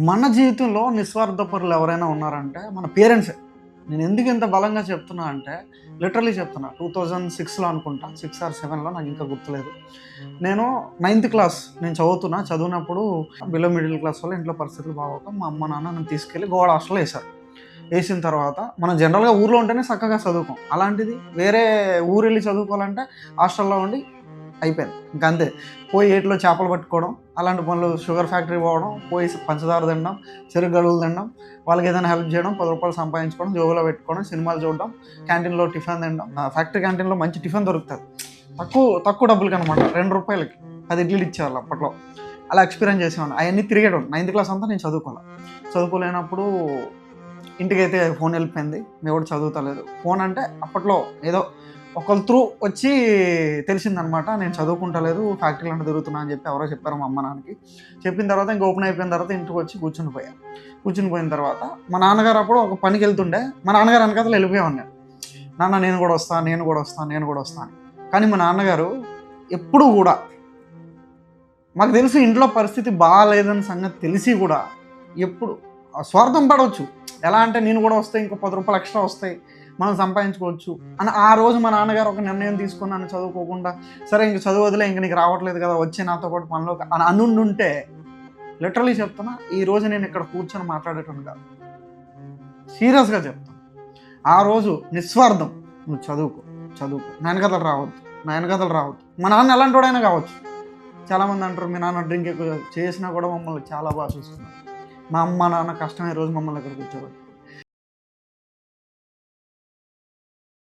మన జీవితంలో నిస్వార్థపరులు ఎవరైనా ఉన్నారంటే మన పేరెంట్సే. నేను ఎందుకు ఇంత బలంగా చెప్తున్నా అంటే లిటరల్లీ చెప్తున్నా. 2006లో అనుకుంటా, 6 ఆర్ 7లో నాకు ఇంకా గుర్తులేదు. నేను 9th క్లాస్ నేను చదివినప్పుడు బిలో మిడిల్ క్లాస్ వల్ల ఇంట్లో పరిస్థితులు బాగోక మా అమ్మ నాన్న నన్ను తీసుకెళ్ళి గోవాడ హాస్టల్లో వేశారు. వేసిన తర్వాత మనం జనరల్గా ఊర్లో ఉంటేనే చక్కగా చదువుకోం. అలాంటిది వేరే ఊరు వెళ్ళి చదువుకోవాలంటే హాస్టల్లో ఉండి అయిపోయింది. ఇంక అంతే. పోయి ఏటిలో చేపలు పట్టుకోవడం, అలాంటి పనులు, షుగర్ ఫ్యాక్టరీ పోవడం, పోయి పంచదార తినడం, చెరుకు గడువులు తినడం, వాళ్ళకి ఏదైనా హెల్ప్ చేయడం, ₹10 సంపాదించుకోవడం, జోబులో పెట్టుకోవడం, సినిమాలు చూడడం, క్యాంటీన్లో టిఫిన్ తినడం. ఫ్యాక్టరీ క్యాంటీన్లో మంచి టిఫిన్ దొరుకుతుంది, తక్కువ డబ్బులకి అనమాట. ₹2 10 ఇడ్లీలు ఇచ్చేవాళ్ళు అప్పట్లో. అలా ఎక్స్పీరియన్స్ చేసేవాడిని. అవన్నీ తిరిగేవాడిని. 9th క్లాస్ అంతా నేను చదువుకోలేనప్పుడు ఇంటికైతే ఫోన్ వెళ్ళిపోయింది. మేము కూడా చదువుతలేదు. ఫోన్ అంటే అప్పట్లో ఏదో ఒకళ్ళ త్రూ వచ్చి తెలిసిందనమాట. నేను చదువుకుంటలేదు, ఫ్యాక్టరీలో తిరుగుతున్నా అని చెప్పి ఎవరో చెప్పారు మా అమ్మ నాన్నకి. చెప్పిన తర్వాత ఇంకా ఓపెన్ అయిపోయిన తర్వాత ఇంటికి వచ్చి కూర్చుని పోయిన తర్వాత మా నాన్నగారు అప్పుడు ఒక పనికి వెళ్తుండే. మా నాన్నగారు వెనకాతలు వెళ్ళిపోయాను. నాన్న నేను కూడా వస్తాను అని. కానీ మా నాన్నగారు ఎప్పుడు కూడా, మాకు తెలుసు ఇంట్లో పరిస్థితి బాగాలేదని సంగతి తెలిసి కూడా, ఎప్పుడు స్వార్థం పడవచ్చు. ఎలా అంటే నేను కూడా వస్తే ఇంకో ₹10 ఎక్స్ట్రా వస్తాయి, మనం సంపాదించుకోవచ్చు అని ఆ రోజు మా నాన్నగారు ఒక నిర్ణయం తీసుకొని నన్ను చదువుకోకుండా, సరే ఇంక చదువు వదిలే, ఇంక నీకు రావట్లేదు కదా, వచ్చి నాతో పాటు పనిలో అని అనుండుంటే లిటరలీ చెప్తున్నా, ఈ రోజు నేను ఇక్కడ కూర్చొని మాట్లాడేటోను కాదు. సీరియస్గా చెప్తాను. ఆ రోజు నిస్వార్థం, నువ్వు చదువుకో, నా వెనకథలు రావద్దు. మా నాన్న ఎలాంటి వాడైనా కావచ్చు. చాలామంది అంటారు మీ నాన్న డ్రింక్ ఎక్కువ చేసినా కూడా మమ్మల్ని చాలా బాగా చూసుకున్నారు. మా అమ్మ నాన్న కష్టమైన రోజు మమ్మల్ని ఇక్కడ కూర్చోబెట్టి